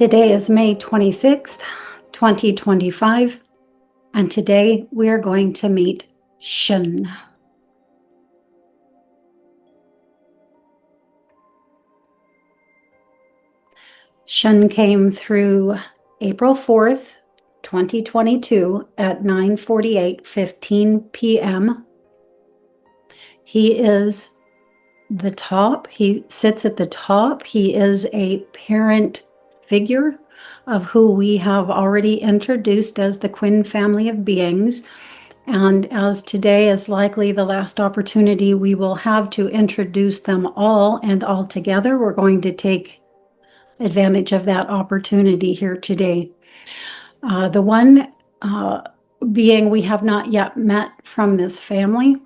Today is May 26th, 2025, and today we are going to meet Ceann. Ceann came through April 4th, 2022 at 9:48:15 p.m. He is the top. He sits at the top. He is a parent figure of who we have already introduced as the QUINN family of beings. And as today is likely the last opportunity we will have to introduce them all and all together, we're going to take advantage of that opportunity here today. The one being we have not yet met from this family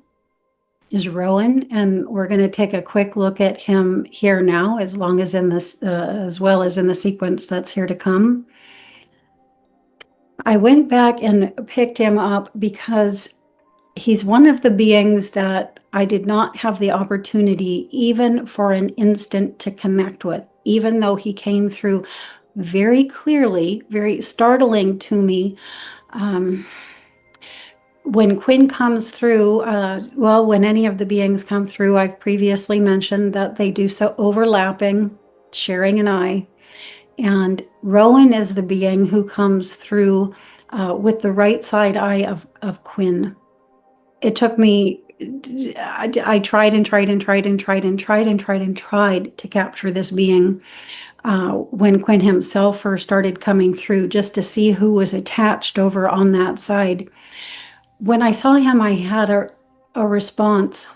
is Rohan, and we're going to take a quick look at him here now, as well as in the sequence that's here to come. I went back and picked him up because he's one of the beings that I did not have the opportunity even for an instant to connect with, even though he came through very clearly, very startling to me. When QUINN comes through, when any of the beings come through, I've previously mentioned that they do so overlapping, sharing an eye. And Rohan is the being who comes through with the right side eye of QUINN. It took me, I tried to capture this being when QUINN himself first started coming through, just to see who was attached over on that side. When I saw him, I had a response,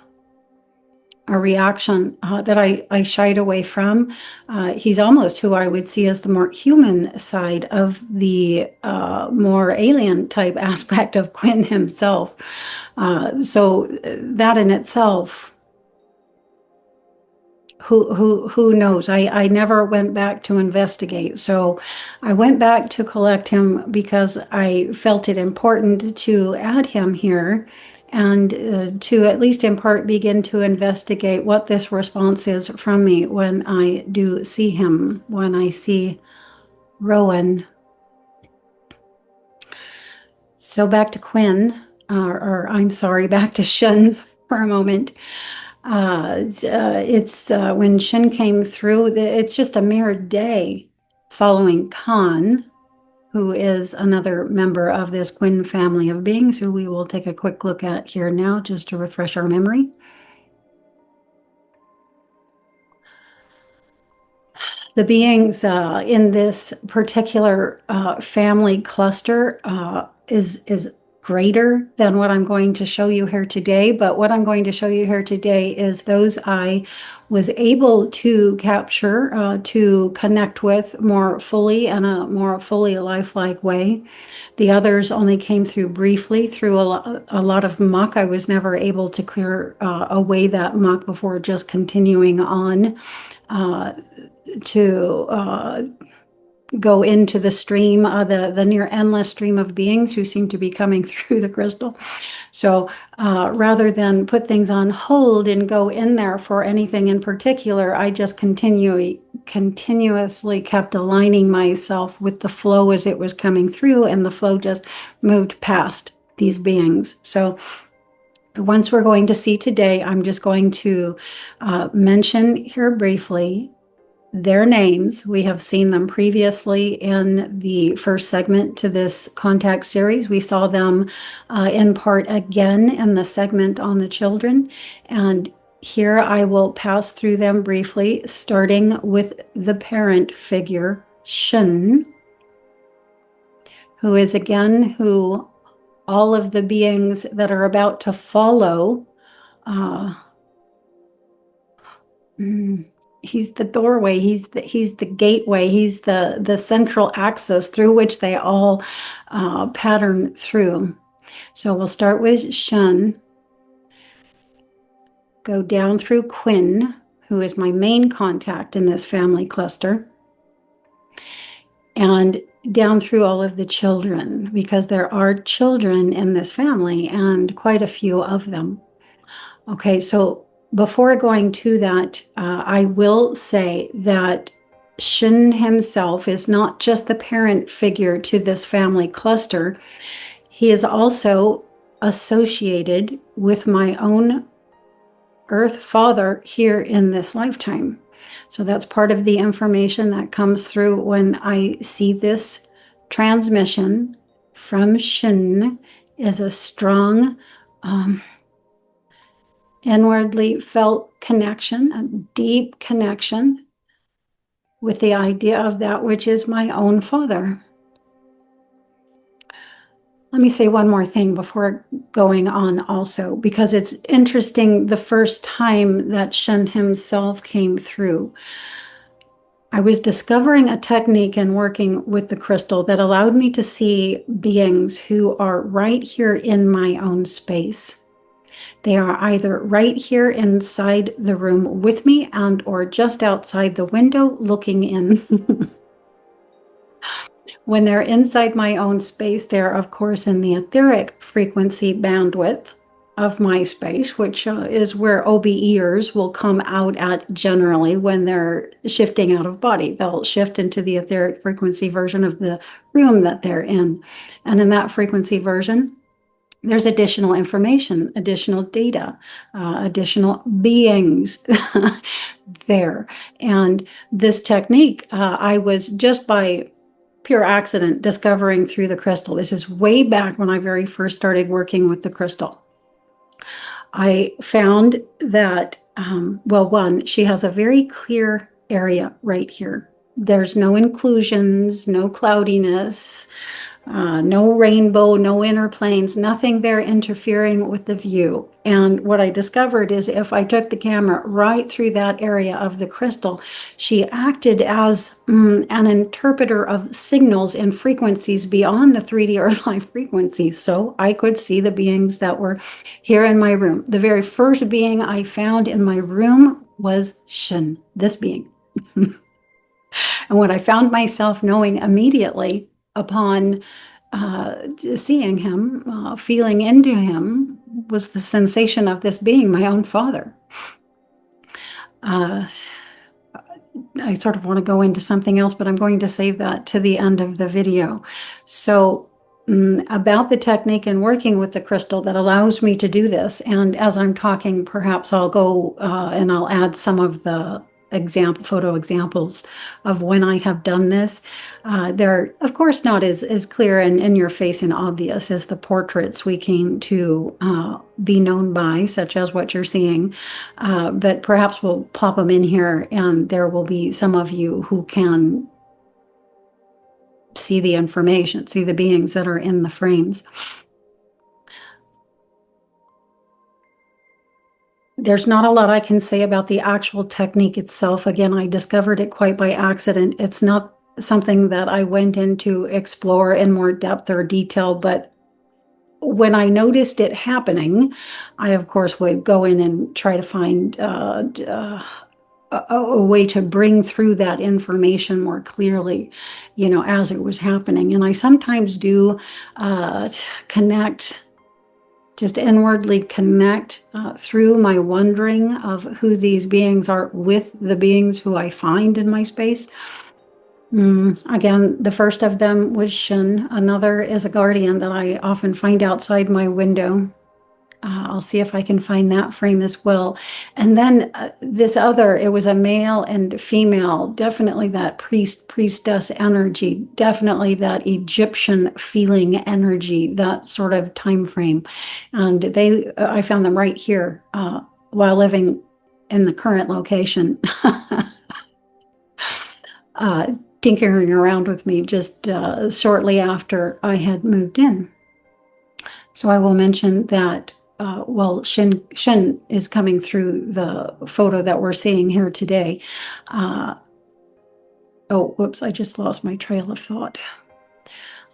a reaction that I shied away from. He's almost who I would see as the more human side of the more alien type aspect of QUINN himself. So that in itself, who knows? I never went back to investigate. So I went back to collect him because I felt it important to add him here and to at least in part begin to investigate what this response is from me when I do see him, when I see Rohan. So back to QUINN, back to Ceann for a moment. It's when Ceann came through, it's just a mere day following KAAN, who is another member of this QUINN family of beings, who we will take a quick look at here now, just to refresh our memory. The beings in this particular family cluster is greater than what I'm going to show you here today, but what I'm going to show you here today is those I was able to capture, to connect with more fully in a more fully lifelike way. The others only came through briefly through a lot of muck. I was never able to clear away that muck before just continuing on to go into the stream, the near endless stream of beings who seem to be coming through the crystal. So rather than put things on hold and go in there for anything in particular, I just continuously kept aligning myself with the flow as it was coming through, and the flow just moved past these beings. So the ones we're going to see today, I'm just going to mention here briefly their names. We have seen them previously in the first segment to this contact series. We saw them in part again in the segment on the children. And here I will pass through them briefly, starting with the parent figure, Ceann, who is again who all of the beings that are about to follow he's the doorway, he's the gateway, he's the central axis through which they all pattern through. So we'll start with Ceann, go down through QUINN, who is my main contact in this family cluster, and down through all of the children, because there are children in this family and quite a few of them. Okay, so before going to that, I will say that Ceann himself is not just the parent figure to this family cluster. He is also associated with my own Earth Father here in this lifetime. So that's part of the information that comes through when I see this transmission from Ceann is a strong, inwardly felt connection, a deep connection with the idea of that which is my own father. Let me say one more thing before going on also, because it's interesting the first time that Ceann himself came through. I was discovering a technique and working with the crystal that allowed me to see beings who are right here in my own space. They are either right here inside the room with me and or just outside the window looking in. When they're inside my own space, they're of course in the etheric frequency bandwidth of my space, which is where OBEers will come out at generally when they're shifting out of body. They'll shift into the etheric frequency version of the room that they're in. And in that frequency version, there's additional information, additional data, additional beings there. And this technique, I was just by pure accident discovering through the crystal. This is way back when I very first started working with the crystal. I found that, well, one, she has a very clear area right here. There's no inclusions, no cloudiness, no rainbow, no inner planes, nothing there interfering with the view. And what I discovered is if I took the camera right through that area of the crystal, she acted as an interpreter of signals and frequencies beyond the 3D Earth life frequencies. So I could see the beings that were here in my room. The very first being I found in my room was Ceann, this being. And what I found myself knowing immediately upon seeing him, feeling into him, was the sensation of this being my own father. I sort of want to go into something else, but I'm going to save that to the end of the video. So about the technique and working with the crystal that allows me to do this, and as I'm talking, perhaps I'll go and I'll add some of the photo examples of when I have done this. They're, of course, not as clear and in your face and obvious as the portraits we came to be known by, such as what you're seeing. But perhaps we'll pop them in here and there will be some of you who can see the information, see the beings that are in the frames. There's not a lot I can say about the actual technique itself. Again, I discovered it quite by accident. It's not something that I went in to explore in more depth or detail, but when I noticed it happening, I, of course, would go in and try to find a way to bring through that information more clearly, as it was happening. And I sometimes do connect, just inwardly connect through my wondering of who these beings are with the beings who I find in my space. Again, the first of them was Ceann. Another is a guardian that I often find outside my window. I'll see if I can find that frame as well. And then this other, it was a male and female, definitely that priestess energy, definitely that Egyptian feeling energy, that sort of time frame. And I found them right here while living in the current location. Tinkering around with me just shortly after I had moved in. So I will mention that Ceann is coming through the photo that we're seeing here today. Oh, whoops, I just lost my trail of thought.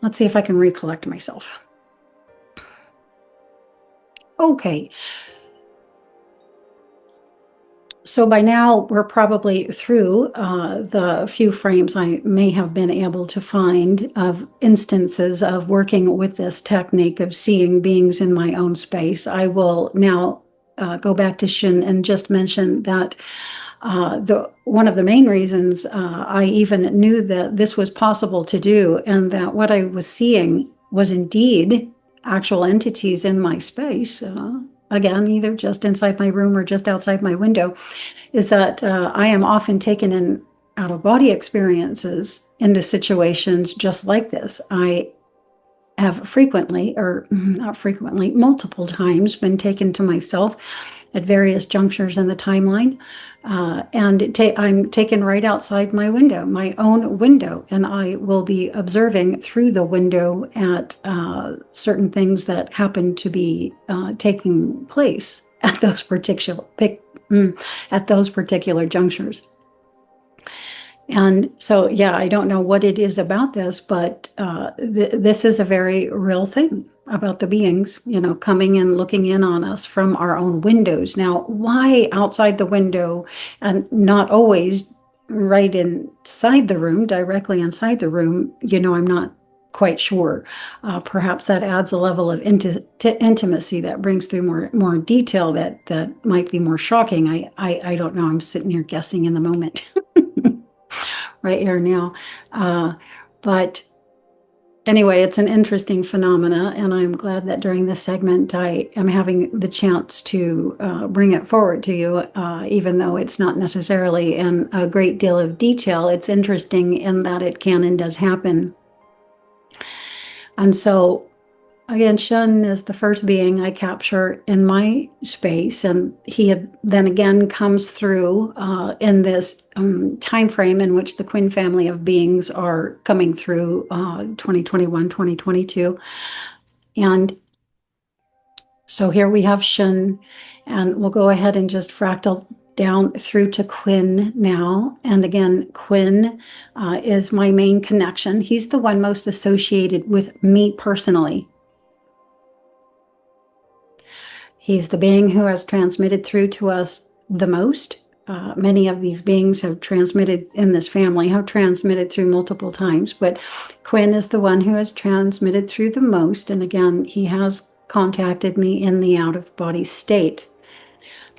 Let's see if I can recollect myself. Okay. So by now, we're probably through the few frames I may have been able to find of instances of working with this technique of seeing beings in my own space. I will now go back to Ceann and just mention that One of the main reasons I even knew that this was possible to do, and that what I was seeing was indeed actual entities in my space, again, either just inside my room or just outside my window, is that I am often taken in out-of-body experiences into situations just like this. I have frequently, or not frequently, multiple times been taken to myself at various junctures in the timeline. And I'm taken right outside my window, my own window, and I will be observing through the window at certain things that happen to be taking place at those particular junctures. And so, yeah, I don't know what it is about this, but this is a very real thing about the beings, coming and looking in on us from our own windows. Now, why outside the window and not always right inside the room, directly inside the room, I'm not quite sure. Perhaps that adds a level of intimacy that brings through more detail that might be more shocking. I don't know. I'm sitting here guessing in the moment. Right here now. But anyway, it's an interesting phenomena, and I'm glad that during this segment I am having the chance to bring it forward to you, even though it's not necessarily in a great deal of detail. It's interesting in that it can and does happen. And so, again, Ceann is the first being I capture in my space, and he then again comes through in this time frame in which the QUINN family of beings are coming through, 2021, 2022. And so here we have Ceann, and we'll go ahead and just fractal down through to QUINN now. And again, QUINN is my main connection. He's the one most associated with me personally. He's the being who has transmitted through to us the most. Many of these beings have transmitted in this family, have transmitted through multiple times, but QUINN is the one who has transmitted through the most. And again, he has contacted me in the out-of-body state.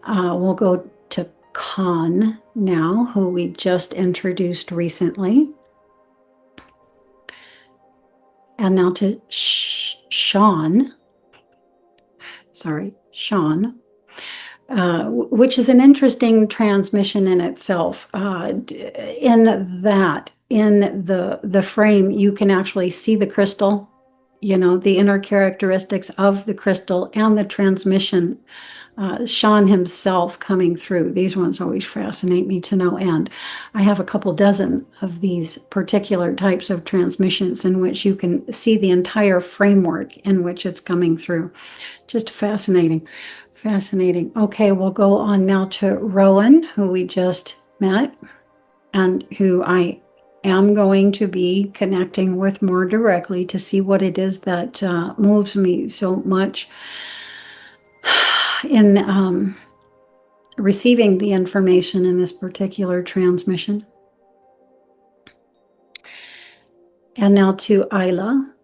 We'll go to KAAN now, who we just introduced recently. And now to Ceann. Ceann, which is an interesting transmission in itself. In the frame, you can actually see the crystal, the inner characteristics of the crystal and the transmission. Ceann himself coming through. These ones always fascinate me to no end. I have a couple dozen of these particular types of transmissions in which you can see the entire framework in which it's coming through. Just fascinating. Fascinating. Okay, we'll go on now to Rohan, who we just met, and who I am going to be connecting with more directly to see what it is that moves me so much in receiving the information in this particular transmission. And now to Isla,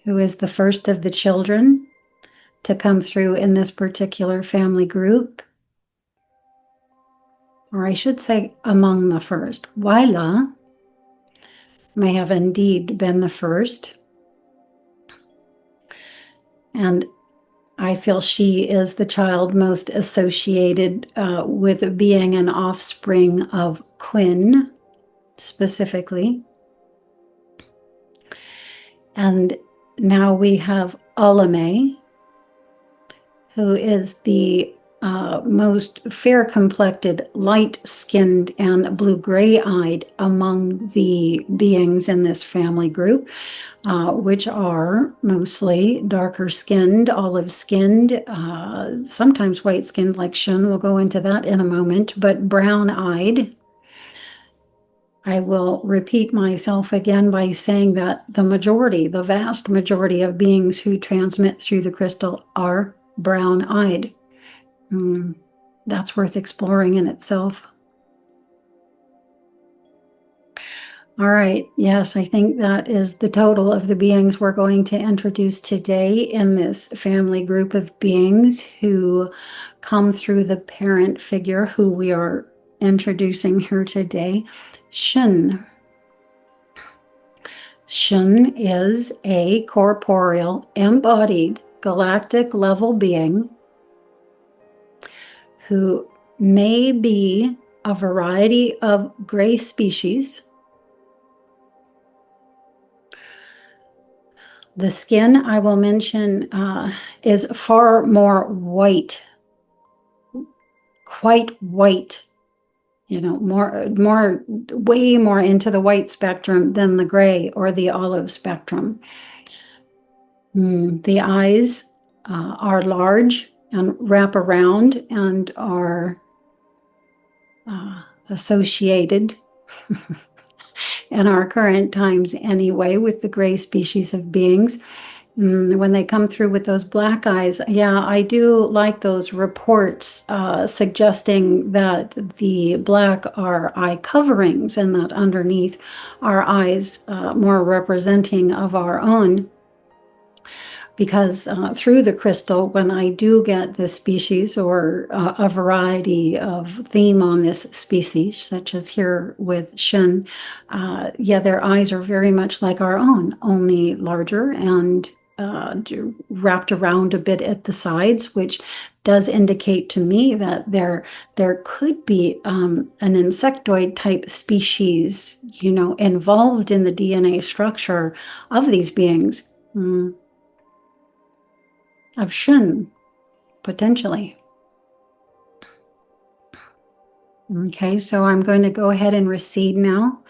who is the first of the children to come through in this particular family group. Or I should say among the first. Wyla may have indeed been the first. And I feel she is the child most associated with being an offspring of QUINN, specifically. And now we have Alame, who is the most fair-complected, light-skinned, and blue-gray-eyed among the beings in this family group, which are mostly darker-skinned, olive-skinned, sometimes white-skinned like Ceann. We'll go into that in a moment, but brown-eyed. I will repeat myself again by saying that the vast majority of beings who transmit through the crystal are brown-eyed. That's worth exploring in itself. All right. Yes, I think that is the total of the beings we're going to introduce today in this family group of beings who come through the parent figure who we are introducing her today, Ceann. Ceann is a corporeal, embodied, galactic level being who may be a variety of gray species. The skin, I will mention, is far more white, quite white, way more into the white spectrum than the gray or the olive spectrum. The eyes are large and wrap around and are associated in our current times anyway with the gray species of beings. When they come through with those black eyes, yeah, I do like those reports suggesting that the black are eye coverings and that underneath are eyes more representing of our own. Because through the crystal, when I do get this species or a variety of theme on this species, such as here with Ceann, yeah, their eyes are very much like our own, only larger and wrapped around a bit at the sides, which does indicate to me that there could be an insectoid type species, involved in the DNA structure of these beings. Of Ceann, potentially. Okay, so I'm going to go ahead and recede now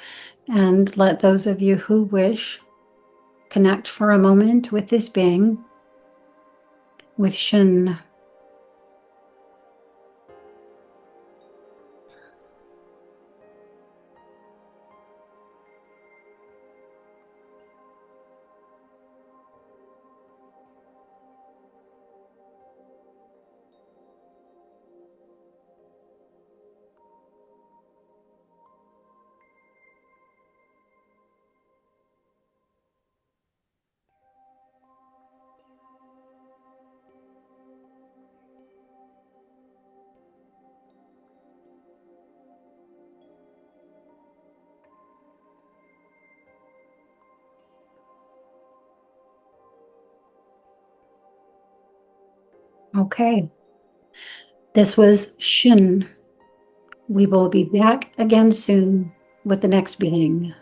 and let those of you who wish connect for a moment with this being, with Ceann. Okay, this was Ceann. We will be back again soon with the next being.